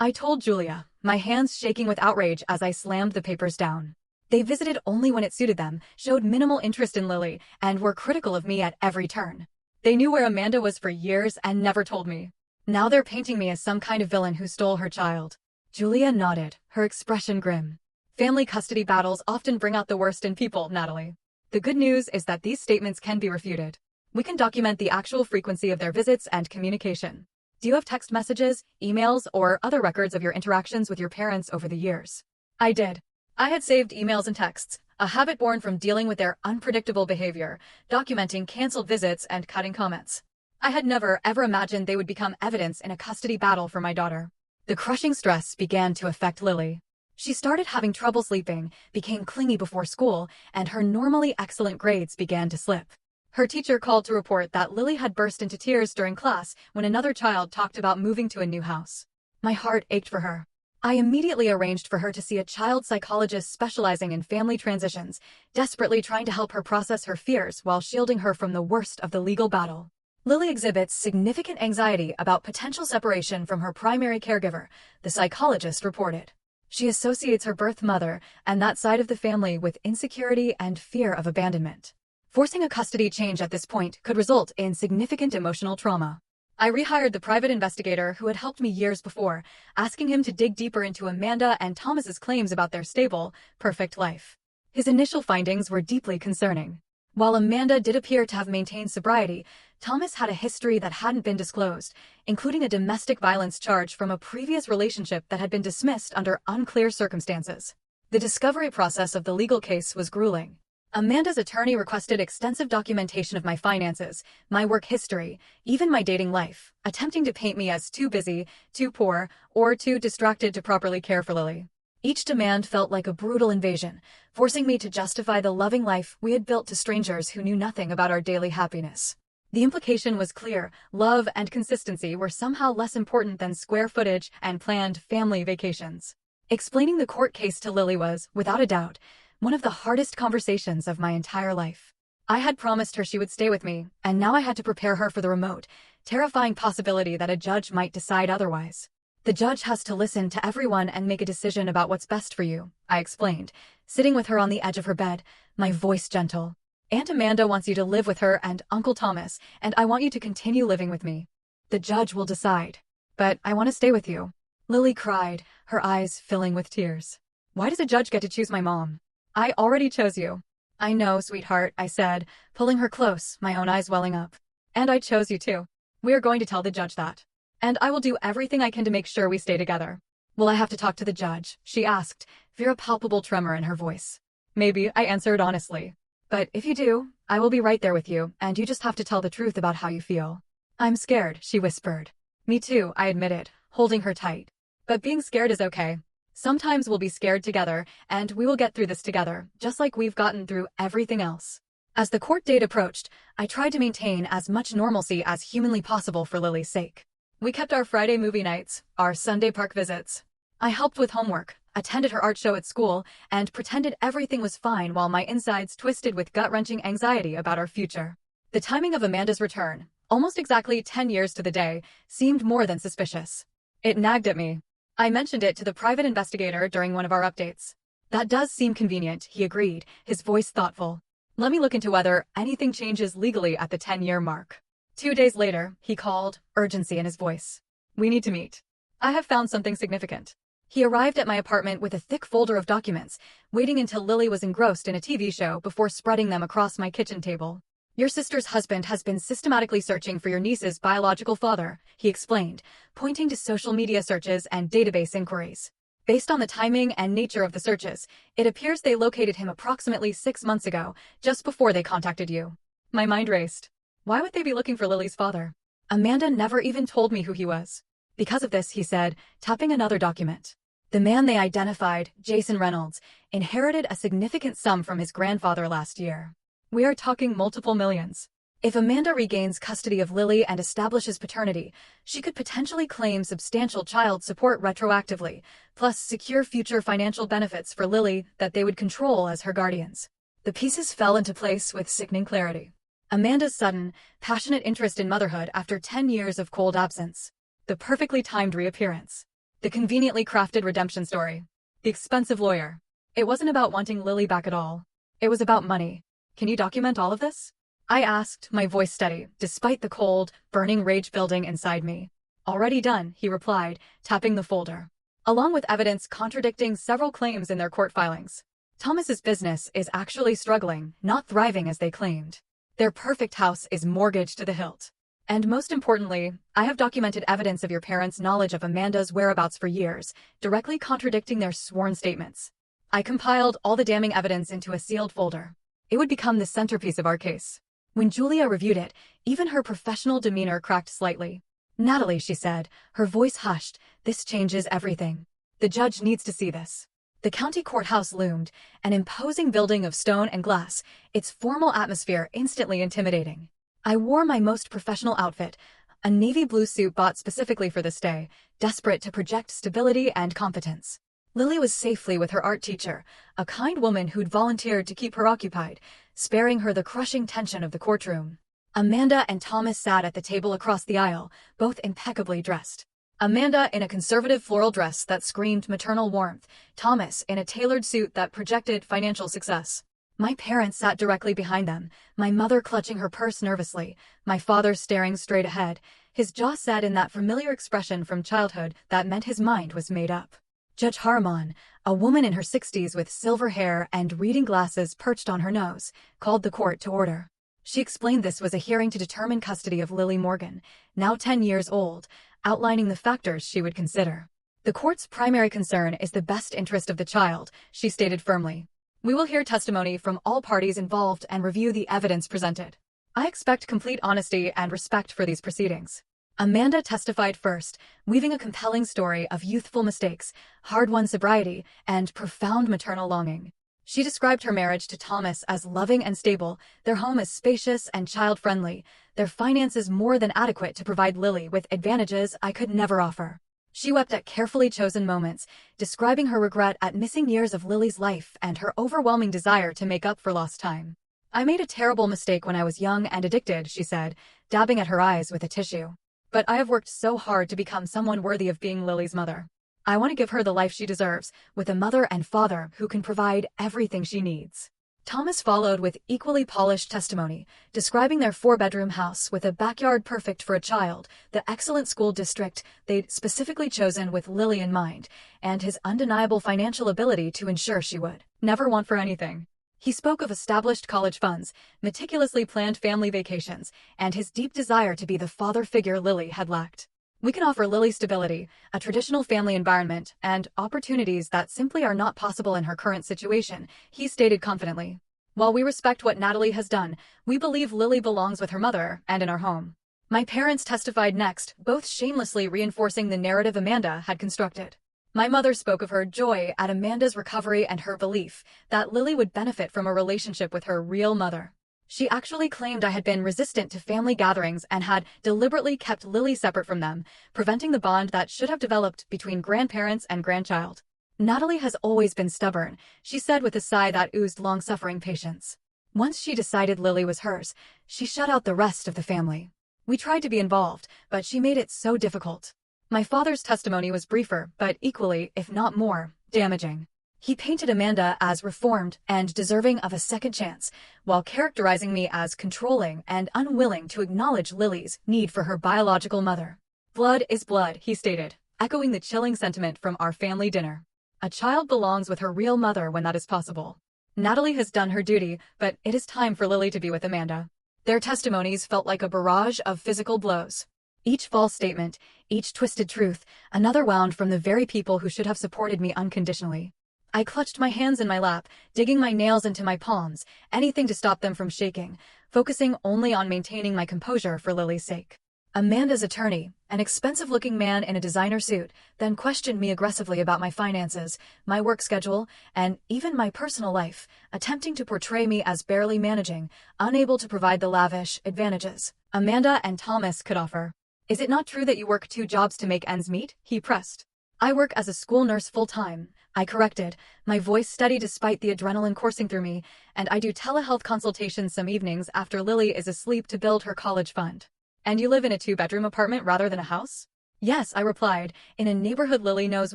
I told Julia, my hands shaking with outrage as I slammed the papers down. They visited only when it suited them, showed minimal interest in Lily, and were critical of me at every turn. They knew where Amanda was for years and never told me. Now they're painting me as some kind of villain who stole her child. Julia nodded, her expression grim. Family custody battles often bring out the worst in people, Natalie. The good news is that these statements can be refuted. We can document the actual frequency of their visits and communication. Do you have text messages, emails, or other records of your interactions with your parents over the years? I did. I had saved emails and texts, a habit born from dealing with their unpredictable behavior, documenting canceled visits and cutting comments. I had never, ever imagined they would become evidence in a custody battle for my daughter. The crushing stress began to affect Lily. She started having trouble sleeping, became clingy before school, and her normally excellent grades began to slip. Her teacher called to report that Lily had burst into tears during class when another child talked about moving to a new house. My heart ached for her. I immediately arranged for her to see a child psychologist specializing in family transitions, desperately trying to help her process her fears while shielding her from the worst of the legal battle. Lily exhibits significant anxiety about potential separation from her primary caregiver, the psychologist reported. She associates her birth mother and that side of the family with insecurity and fear of abandonment. Forcing a custody change at this point could result in significant emotional trauma. I rehired the private investigator who had helped me years before, asking him to dig deeper into Amanda and Thomas's claims about their stable, perfect life. His initial findings were deeply concerning. While Amanda did appear to have maintained sobriety, Thomas had a history that hadn't been disclosed, including a domestic violence charge from a previous relationship that had been dismissed under unclear circumstances. The discovery process of the legal case was grueling. Amanda's attorney requested extensive documentation of my finances, my work history, even my dating life, attempting to paint me as too busy, too poor, or too distracted to properly care for Lily. Each demand felt like a brutal invasion, forcing me to justify the loving life we had built to strangers who knew nothing about our daily happiness. The implication was clear: love and consistency were somehow less important than square footage and planned family vacations. Explaining the court case to Lily was, without a doubt, one of the hardest conversations of my entire life. I had promised her she would stay with me, and now I had to prepare her for the remote, terrifying possibility that a judge might decide otherwise. The judge has to listen to everyone and make a decision about what's best for you, I explained, sitting with her on the edge of her bed, my voice gentle. Aunt Amanda wants you to live with her and Uncle Thomas, and I want you to continue living with me. The judge will decide. But I want to stay with you. Lily cried, her eyes filling with tears. Why does a judge get to choose my mom? I already chose you. I know, sweetheart, I said, pulling her close, my own eyes welling up. And I chose you too. We are going to tell the judge that. And I will do everything I can to make sure we stay together. Will I have to talk to the judge? She asked, fear a palpable tremor in her voice. Maybe, I answered honestly. But if you do, I will be right there with you, and you just have to tell the truth about how you feel. I'm scared, she whispered. Me too, I admitted, holding her tight. But being scared is okay. Sometimes we'll be scared together, and we will get through this together, just like we've gotten through everything else. As the court date approached, I tried to maintain as much normalcy as humanly possible for Lily's sake. We kept our Friday movie nights, our Sunday park visits. I helped with homework, attended her art show at school, and pretended everything was fine while my insides twisted with gut-wrenching anxiety about our future. The timing of Amanda's return, almost exactly 10 years to the day, seemed more than suspicious. It nagged at me. I mentioned it to the private investigator during one of our updates. That does seem convenient, he agreed, his voice thoughtful. Let me look into whether anything changes legally at the 10-year mark. 2 days later, he called, urgency in his voice. We need to meet. I have found something significant. He arrived at my apartment with a thick folder of documents, waiting until Lily was engrossed in a TV show before spreading them across my kitchen table. Your sister's husband has been systematically searching for your niece's biological father, he explained, pointing to social media searches and database inquiries. Based on the timing and nature of the searches, it appears they located him approximately 6 months ago, just before they contacted you. My mind raced. Why would they be looking for Lily's father? Amanda never even told me who he was. Because of this, he said, tapping another document. The man they identified, Jason Reynolds, inherited a significant sum from his grandfather last year. We are talking multiple millions. If Amanda regains custody of Lily and establishes paternity, she could potentially claim substantial child support retroactively, plus secure future financial benefits for Lily that they would control as her guardians. The pieces fell into place with sickening clarity. Amanda's sudden, passionate interest in motherhood after 10 years of cold absence. The perfectly timed reappearance. The conveniently crafted redemption story. The expensive lawyer. It wasn't about wanting Lily back at all. It was about money. Can you document all of this? I asked, my voice steady, despite the cold, burning rage building inside me. Already done, he replied, tapping the folder. Along with evidence contradicting several claims in their court filings. Thomas's business is actually struggling, not thriving as they claimed. Their perfect house is mortgaged to the hilt. And most importantly, I have documented evidence of your parents' knowledge of Amanda's whereabouts for years, directly contradicting their sworn statements. I compiled all the damning evidence into a sealed folder. It would become the centerpiece of our case. When Julia reviewed it, even her professional demeanor cracked slightly. Natalie, she said, her voice hushed, this changes everything. The judge needs to see this. The county courthouse loomed, an imposing building of stone and glass, its formal atmosphere instantly intimidating. I wore my most professional outfit, a navy blue suit bought specifically for this day, desperate to project stability and competence. Lily was safely with her art teacher, a kind woman who'd volunteered to keep her occupied, sparing her the crushing tension of the courtroom. Amanda and Thomas sat at the table across the aisle, both impeccably dressed. Amanda in a conservative floral dress that screamed maternal warmth, Thomas in a tailored suit that projected financial success. My parents sat directly behind them, my mother clutching her purse nervously, my father staring straight ahead, his jaw set in that familiar expression from childhood that meant his mind was made up. Judge Harmon, a woman in her 60s with silver hair and reading glasses perched on her nose, called the court to order. She explained this was a hearing to determine custody of Lily Morgan, now 10 years old, outlining the factors she would consider. The court's primary concern is the best interest of the child, she stated firmly. We will hear testimony from all parties involved and review the evidence presented. I expect complete honesty and respect for these proceedings. Amanda testified first, weaving a compelling story of youthful mistakes, hard-won sobriety, and profound maternal longing. She described her marriage to Thomas as loving and stable, their home as spacious and child-friendly, their finances more than adequate to provide Lily with advantages I could never offer. She wept at carefully chosen moments, describing her regret at missing years of Lily's life and her overwhelming desire to make up for lost time. I made a terrible mistake when I was young and addicted, she said, dabbing at her eyes with a tissue. But I have worked so hard to become someone worthy of being Lily's mother. I want to give her the life she deserves, with a mother and father who can provide everything she needs. Thomas followed with equally polished testimony, describing their 4-bedroom house with a backyard perfect for a child, the excellent school district they'd specifically chosen with Lily in mind, and his undeniable financial ability to ensure she would never want for anything. He spoke of established college funds, meticulously planned family vacations, and his deep desire to be the father figure Lily had lacked. We can offer Lily stability, a traditional family environment, and opportunities that simply are not possible in her current situation, he stated confidently. While we respect what Natalie has done, we believe Lily belongs with her mother and in our home. My parents testified next, both shamelessly reinforcing the narrative Amanda had constructed. My mother spoke of her joy at Amanda's recovery and her belief that Lily would benefit from a relationship with her real mother. She actually claimed I had been resistant to family gatherings and had deliberately kept Lily separate from them, preventing the bond that should have developed between grandparents and grandchild. Natalie has always been stubborn, she said with a sigh that oozed long-suffering patience. Once she decided Lily was hers, she shut out the rest of the family. We tried to be involved, but she made it so difficult. My father's testimony was briefer, but equally, if not more, damaging. He painted Amanda as reformed and deserving of a second chance, while characterizing me as controlling and unwilling to acknowledge Lily's need for her biological mother. Blood is blood, he stated, echoing the chilling sentiment from our family dinner. A child belongs with her real mother when that is possible. Natalie has done her duty, but it is time for Lily to be with Amanda. Their testimonies felt like a barrage of physical blows. Each false statement, each twisted truth, another wound from the very people who should have supported me unconditionally. I clutched my hands in my lap, digging my nails into my palms, anything to stop them from shaking, focusing only on maintaining my composure for Lily's sake. Amanda's attorney, an expensive-looking man in a designer suit, then questioned me aggressively about my finances, my work schedule, and even my personal life, attempting to portray me as barely managing, unable to provide the lavish advantages Amanda and Thomas could offer. "Is it not true that you work 2 jobs to make ends meet?" he pressed. "I work as a school nurse full-time," I corrected, my voice steady despite the adrenaline coursing through me, "and I do telehealth consultations some evenings after Lily is asleep to build her college fund." "And you live in a 2-bedroom apartment rather than a house?" "Yes," I replied, "in a neighborhood Lily knows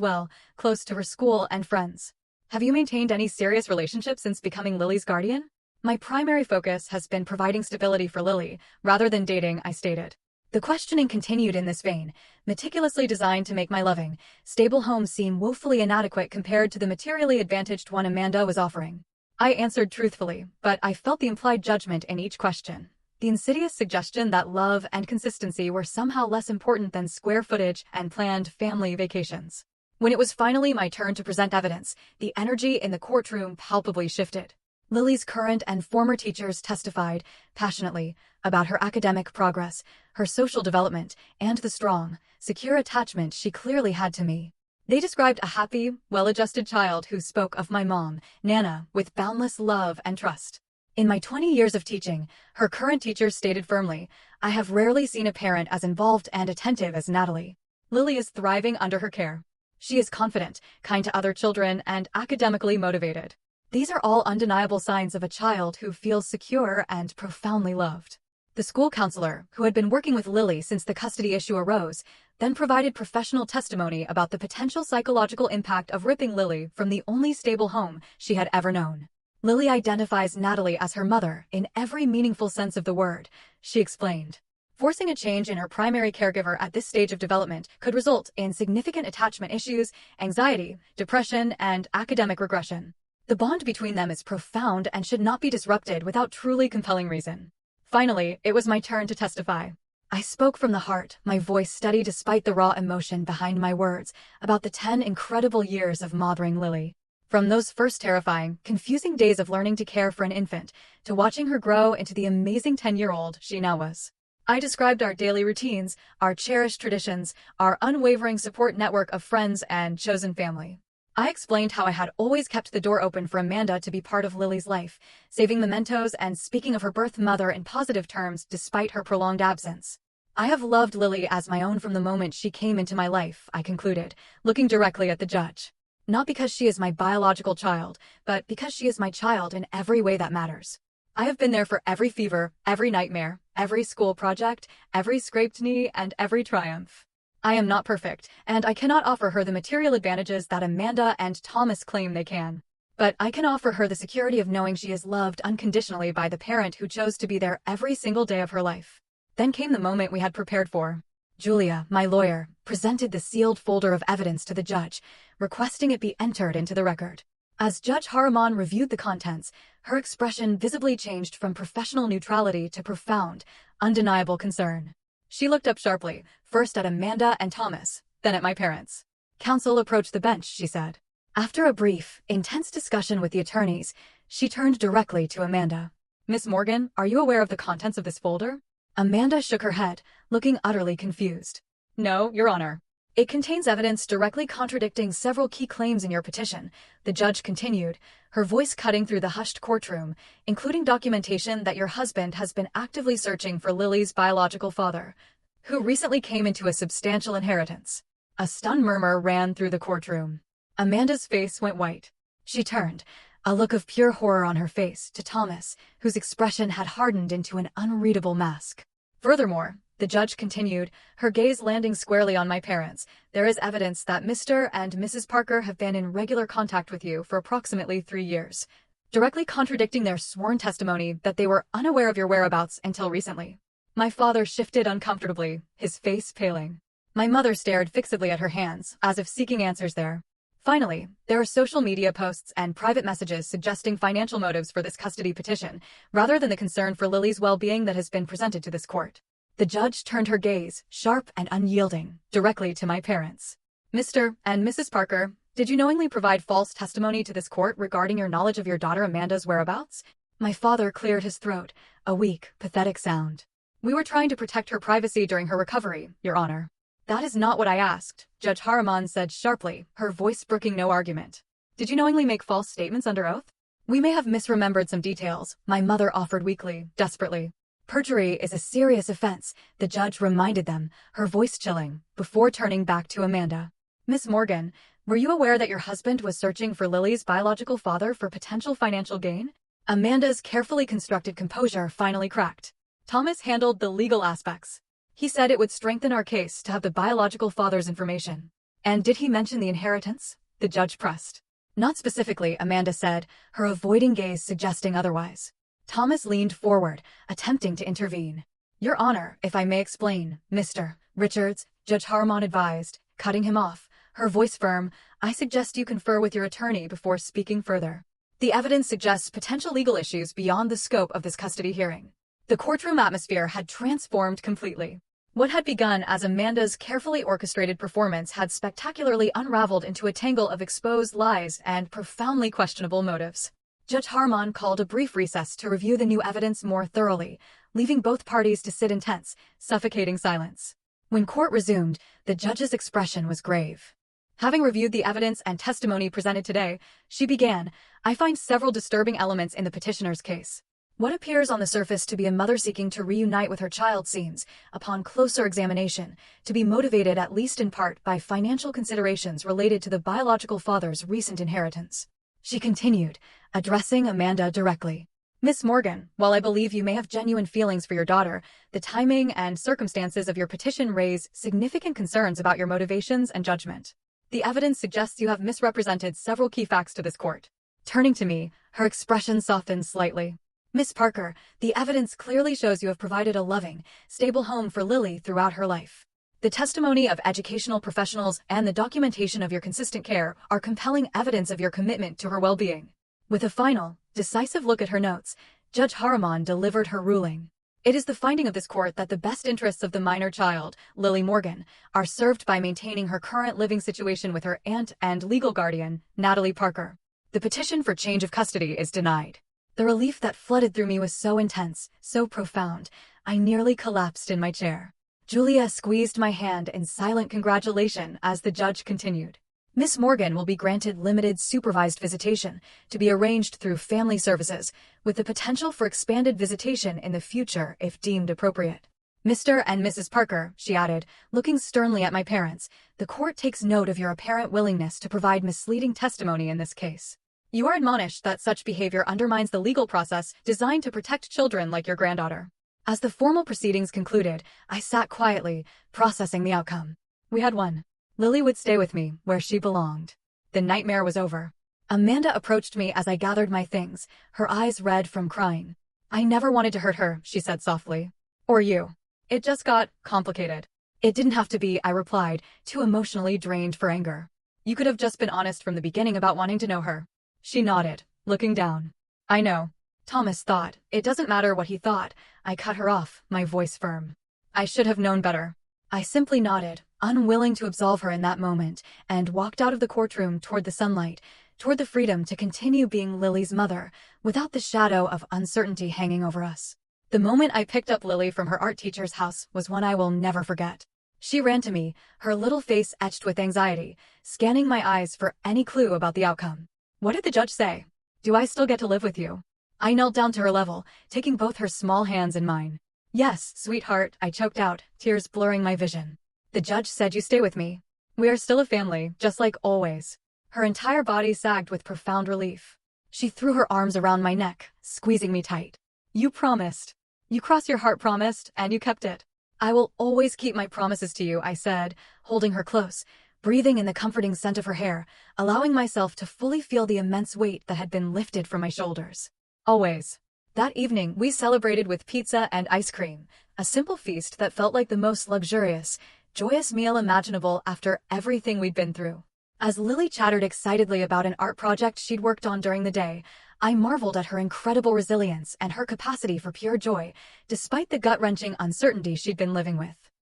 well, close to her school and friends." "Have you maintained any serious relationships since becoming Lily's guardian?" "My primary focus has been providing stability for Lily, rather than dating," I stated. The questioning continued in this vein, meticulously designed to make my loving, stable home seem woefully inadequate compared to the materially advantaged one Amanda was offering. I answered truthfully, but I felt the implied judgment in each question. The insidious suggestion that love and consistency were somehow less important than square footage and planned family vacations. When it was finally my turn to present evidence, the energy in the courtroom palpably shifted. Lily's current and former teachers testified, passionately, about her academic progress, her social development, and the strong, secure attachment she clearly had to me. They described a happy, well-adjusted child who spoke of my mom, Nana, with boundless love and trust. In my 20 years of teaching, her current teachers stated firmly, I have rarely seen a parent as involved and attentive as Natalie. Lily is thriving under her care. She is confident, kind to other children, and academically motivated. These are all undeniable signs of a child who feels secure and profoundly loved. The school counselor, who had been working with Lily since the custody issue arose, then provided professional testimony about the potential psychological impact of ripping Lily from the only stable home she had ever known. Lily identifies Natalie as her mother in every meaningful sense of the word, she explained. Forcing a change in her primary caregiver at this stage of development could result in significant attachment issues, anxiety, depression, and academic regression. The bond between them is profound and should not be disrupted without truly compelling reason. Finally, it was my turn to testify. I spoke from the heart, my voice steady despite the raw emotion behind my words, about the 10 incredible years of mothering Lily. From those first terrifying, confusing days of learning to care for an infant, to watching her grow into the amazing 10-year-old she now was. I described our daily routines, our cherished traditions, our unwavering support network of friends and chosen family. I explained how I had always kept the door open for Amanda to be part of Lily's life, saving mementos and speaking of her birth mother in positive terms despite her prolonged absence. I have loved Lily as my own from the moment she came into my life, I concluded, looking directly at the judge. Not because she is my biological child, but because she is my child in every way that matters. I have been there for every fever, every nightmare, every school project, every scraped knee, and every triumph. I am not perfect, and I cannot offer her the material advantages that Amanda and Thomas claim they can. But I can offer her the security of knowing she is loved unconditionally by the parent who chose to be there every single day of her life. Then came the moment we had prepared for. Julia, my lawyer, presented the sealed folder of evidence to the judge, requesting it be entered into the record. As Judge Haraman reviewed the contents, her expression visibly changed from professional neutrality to profound, undeniable concern. She looked up sharply, first at Amanda and Thomas, then at my parents. Counsel approached the bench, she said. After a brief, intense discussion with the attorneys, she turned directly to Amanda. Miss Morgan, are you aware of the contents of this folder? Amanda shook her head, looking utterly confused. No, Your Honor. It contains evidence directly contradicting several key claims in your petition, the judge continued, her voice cutting through the hushed courtroom, including documentation that your husband has been actively searching for Lily's biological father, who recently came into a substantial inheritance. A stunned murmur ran through the courtroom. Amanda's face went white. She turned, a look of pure horror on her face, to Thomas, whose expression had hardened into an unreadable mask. Furthermore, the judge continued, her gaze landing squarely on my parents, there is evidence that Mr. and Mrs. Parker have been in regular contact with you for approximately 3 years, directly contradicting their sworn testimony that they were unaware of your whereabouts until recently. My father shifted uncomfortably, his face paling. My mother stared fixedly at her hands, as if seeking answers there. Finally, there are social media posts and private messages suggesting financial motives for this custody petition, rather than the concern for Lily's well-being that has been presented to this court. The judge turned her gaze, sharp and unyielding, directly to my parents. Mr. and Mrs. Parker, did you knowingly provide false testimony to this court regarding your knowledge of your daughter Amanda's whereabouts? My father cleared his throat, a weak, pathetic sound. We were trying to protect her privacy during her recovery, Your Honor. That is not what I asked, Judge Harriman said sharply, her voice brooking no argument. Did you knowingly make false statements under oath? We may have misremembered some details, my mother offered weakly, desperately. Perjury is a serious offense, the judge reminded them, her voice chilling, before turning back to Amanda. Miss Morgan, were you aware that your husband was searching for Lily's biological father for potential financial gain? Amanda's carefully constructed composure finally cracked. Thomas handled the legal aspects. He said it would strengthen our case to have the biological father's information. And did he mention the inheritance? The judge pressed. Not specifically, Amanda said, her avoiding gaze suggesting otherwise. Thomas leaned forward, attempting to intervene. Your Honor, if I may explain, Mr. Richards, Judge Harriman advised, cutting him off, her voice firm, I suggest you confer with your attorney before speaking further. The evidence suggests potential legal issues beyond the scope of this custody hearing. The courtroom atmosphere had transformed completely. What had begun as Amanda's carefully orchestrated performance had spectacularly unraveled into a tangle of exposed lies and profoundly questionable motives. Judge Harriman called a brief recess to review the new evidence more thoroughly, leaving both parties to sit in tense, suffocating silence. When court resumed, the judge's expression was grave. Having reviewed the evidence and testimony presented today, she began, I find several disturbing elements in the petitioner's case. What appears on the surface to be a mother seeking to reunite with her child seems, upon closer examination, to be motivated at least in part by financial considerations related to the biological father's recent inheritance. She continued, addressing Amanda directly. Miss Morgan, while I believe you may have genuine feelings for your daughter, the timing and circumstances of your petition raise significant concerns about your motivations and judgment. The evidence suggests you have misrepresented several key facts to this court. Turning to me, her expression softened slightly. Miss Parker, the evidence clearly shows you have provided a loving, stable home for Lily throughout her life. The testimony of educational professionals and the documentation of your consistent care are compelling evidence of your commitment to her well-being. With a final, decisive look at her notes, Judge Harriman delivered her ruling. It is the finding of this court that the best interests of the minor child, Lily Morgan, are served by maintaining her current living situation with her aunt and legal guardian, Natalie Parker. The petition for change of custody is denied. The relief that flooded through me was so intense, so profound, I nearly collapsed in my chair. Julia squeezed my hand in silent congratulation as the judge continued. Miss Morgan will be granted limited supervised visitation, to be arranged through family services, with the potential for expanded visitation in the future if deemed appropriate. Mr. and Mrs. Parker, she added, looking sternly at my parents, the court takes note of your apparent willingness to provide misleading testimony in this case. You are admonished that such behavior undermines the legal process designed to protect children like your granddaughter. As the formal proceedings concluded, I sat quietly, processing the outcome. We had won. Lily would stay with me, where she belonged. The nightmare was over. Amanda approached me as I gathered my things, her eyes red from crying. I never wanted to hurt her, she said softly. Or you. It just got complicated. It didn't have to be, I replied, too emotionally drained for anger. You could have just been honest from the beginning about wanting to know her. She nodded, looking down. I know. Thomas thought. It doesn't matter what he thought. I cut her off, my voice firm. I should have known better. I simply nodded, unwilling to absolve her in that moment, and walked out of the courtroom toward the sunlight, toward the freedom to continue being Lily's mother, without the shadow of uncertainty hanging over us. The moment I picked up Lily from her art teacher's house was one I will never forget. She ran to me, her little face etched with anxiety, scanning my eyes for any clue about the outcome. What did the judge say? Do I still get to live with you? I knelt down to her level, taking both her small hands in mine. Yes, sweetheart, I choked out, tears blurring my vision. The judge said you stay with me. We are still a family, just like always. Her entire body sagged with profound relief. She threw her arms around my neck, squeezing me tight. You promised. You crossed your heart promised, and you kept it. I will always keep my promises to you, I said, holding her close, breathing in the comforting scent of her hair, allowing myself to fully feel the immense weight that had been lifted from my shoulders. Always. That evening, we celebrated with pizza and ice cream, a simple feast that felt like the most luxurious, joyous meal imaginable after everything we'd been through. As Lily chattered excitedly about an art project she'd worked on during the day, I marveled at her incredible resilience and her capacity for pure joy, despite the gut-wrenching uncertainty she'd been living with.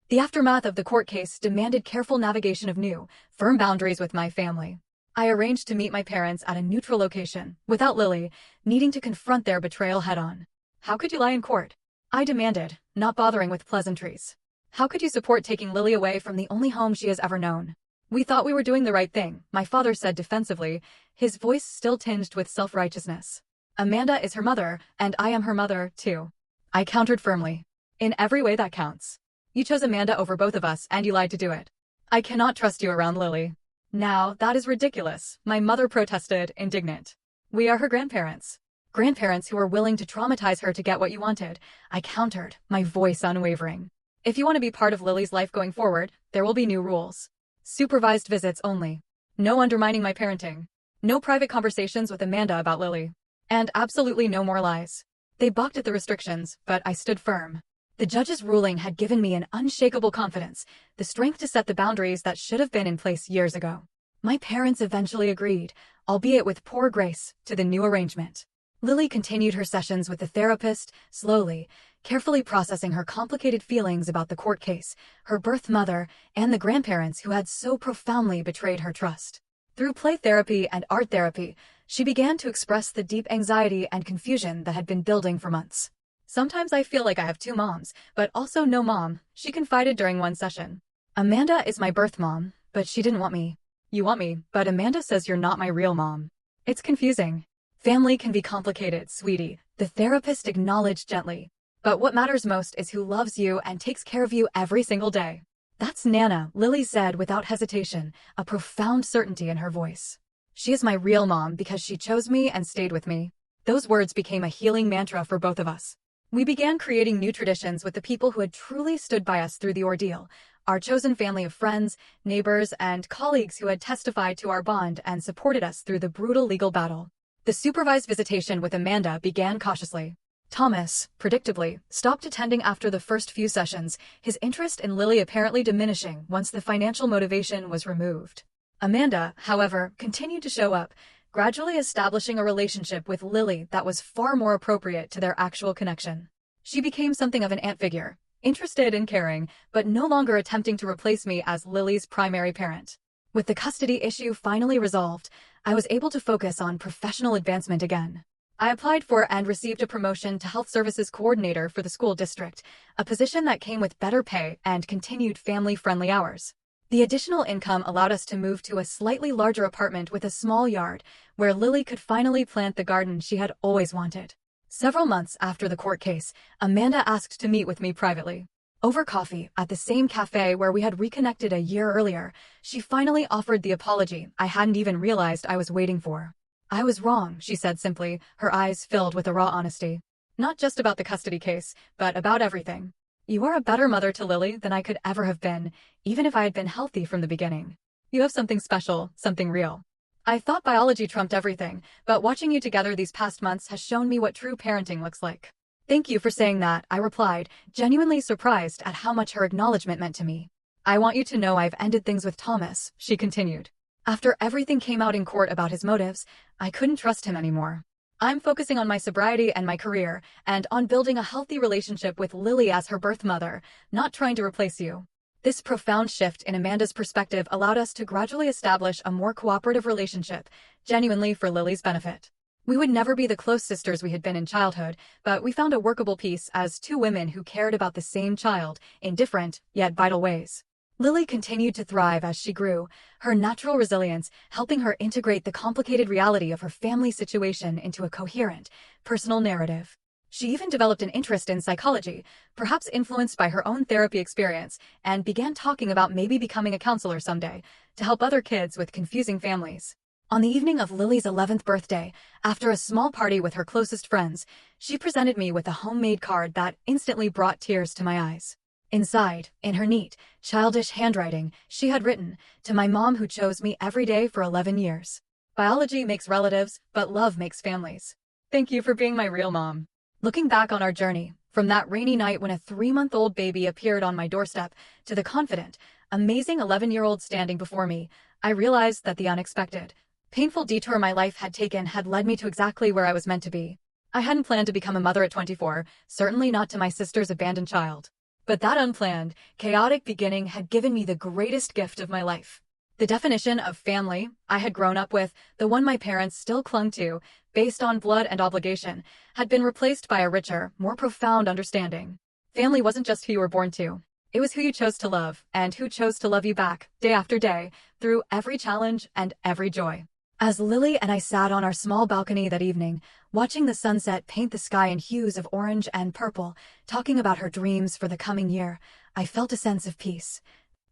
The aftermath of the court case demanded careful navigation of new, firm boundaries with my family. I arranged to meet my parents at a neutral location, without Lily needing to confront their betrayal head-on. "How could you lie in court?" I demanded, not bothering with pleasantries. "How could you support taking Lily away from the only home she has ever known?" "We thought we were doing the right thing," my father said defensively, his voice still tinged with self-righteousness. "Amanda is her mother, and I am her mother, too." I countered firmly. "In every way that counts. You chose Amanda over both of us, and you lied to do it. I cannot trust you around Lily." "Now, that is ridiculous," my mother protested, indignant. "We are her grandparents. Grandparents who were willing to traumatize her to get what you wanted," I countered, my voice unwavering. "If you want to be part of Lily's life going forward, there will be new rules. Supervised visits only. No undermining my parenting. No private conversations with Amanda about Lily. And absolutely no more lies." They balked at the restrictions, but I stood firm. The judge's ruling had given me an unshakable confidence, the strength to set the boundaries that should have been in place years ago. My parents eventually agreed, albeit with poor grace, to the new arrangement. Lily continued her sessions with the therapist, slowly, carefully processing her complicated feelings about the court case, her birth mother, and the grandparents who had so profoundly betrayed her trust. Through play therapy and art therapy, she began to express the deep anxiety and confusion that had been building for months. "Sometimes I feel like I have two moms, but also no mom," she confided during one session. "Amanda is my birth mom, but she didn't want me. You want me, but Amanda says you're not my real mom. It's confusing." "Family can be complicated, sweetie," the therapist acknowledged gently. "But what matters most is who loves you and takes care of you every single day." "That's Nana," Lily said without hesitation, a profound certainty in her voice. "She is my real mom because she chose me and stayed with me." Those words became a healing mantra for both of us. We began creating new traditions with the people who had truly stood by us through the ordeal, our chosen family of friends, neighbors, and colleagues who had testified to our bond and supported us through the brutal legal battle. The supervised visitation with Amanda began cautiously. Thomas, predictably, stopped attending after the first few sessions, his interest in Lily apparently diminishing once the financial motivation was removed. Amanda, however, continued to show up, gradually establishing a relationship with Lily that was far more appropriate to their actual connection. She became something of an aunt figure, interested and caring, but no longer attempting to replace me as Lily's primary parent. With the custody issue finally resolved, I was able to focus on professional advancement again. I applied for and received a promotion to Health Services Coordinator for the school district, a position that came with better pay and continued family-friendly hours. The additional income allowed us to move to a slightly larger apartment with a small yard, where Lily could finally plant the garden she had always wanted. Several months after the court case, Amanda asked to meet with me privately. Over coffee, at the same cafe where we had reconnected a year earlier, she finally offered the apology I hadn't even realized I was waiting for. "I was wrong," she said simply, her eyes filled with a raw honesty. "Not just about the custody case, but about everything. You are a better mother to Lily than I could ever have been, even if I had been healthy from the beginning. You have something special, something real. I thought biology trumped everything, but watching you together these past months has shown me what true parenting looks like." "Thank you for saying that," I replied, genuinely surprised at how much her acknowledgement meant to me. "I want you to know I've ended things with Thomas," she continued. "After everything came out in court about his motives, I couldn't trust him anymore. I'm focusing on my sobriety and my career, and on building a healthy relationship with Lily as her birth mother, not trying to replace you." This profound shift in Amanda's perspective allowed us to gradually establish a more cooperative relationship, genuinely for Lily's benefit. We would never be the close sisters we had been in childhood, but we found a workable peace as two women who cared about the same child, in different, yet vital ways. Lily continued to thrive as she grew, her natural resilience helping her integrate the complicated reality of her family situation into a coherent, personal narrative. She even developed an interest in psychology, perhaps influenced by her own therapy experience, and began talking about maybe becoming a counselor someday, to help other kids with confusing families. On the evening of Lily's 11th birthday, after a small party with her closest friends, she presented me with a homemade card that instantly brought tears to my eyes. Inside, in her neat, childish handwriting, she had written, "To my mom who chose me every day for 11 years. Biology makes relatives, but love makes families. Thank you for being my real mom." Looking back on our journey, From that rainy night when a 3-month-old baby appeared on my doorstep to the confident, amazing 11-year-old standing before me, I realized that the unexpected, painful detour my life had taken had led me to exactly where I was meant to be. I hadn't planned to become a mother at 24, certainly not to my sister's abandoned child. But that unplanned, chaotic beginning had given me the greatest gift of my life. The definition of family I had grown up with, the one my parents still clung to, based on blood and obligation, had been replaced by a richer, more profound understanding. Family wasn't just who you were born to. It was who you chose to love, and who chose to love you back, day after day, through every challenge and every joy. As Lily and I sat on our small balcony that evening, watching the sunset paint the sky in hues of orange and purple, talking about her dreams for the coming year, I felt a sense of peace.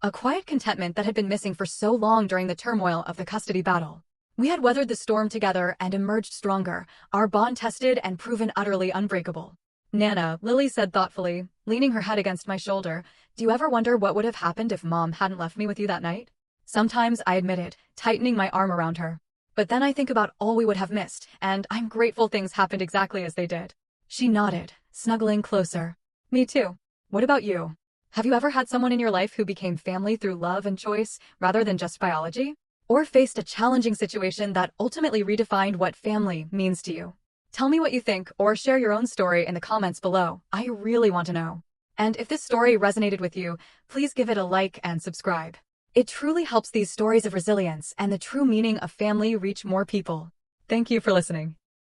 A quiet contentment that had been missing for so long during the turmoil of the custody battle. We had weathered the storm together and emerged stronger, our bond tested and proven utterly unbreakable. Nana, Lily said thoughtfully, leaning her head against my shoulder, do you ever wonder what would have happened if Mom hadn't left me with you that night? Sometimes, I admitted, tightening my arm around her. But then I think about all we would have missed, and I'm grateful things happened exactly as they did. She nodded, snuggling closer. Me too. What about you? Have you ever had someone in your life who became family through love and choice, rather than just biology? Or faced a challenging situation that ultimately redefined what family means to you? Tell me what you think, or share your own story in the comments below. I really want to know. And if this story resonated with you, please give it a like and subscribe. It truly helps these stories of resilience and the true meaning of family reach more people. Thank you for listening.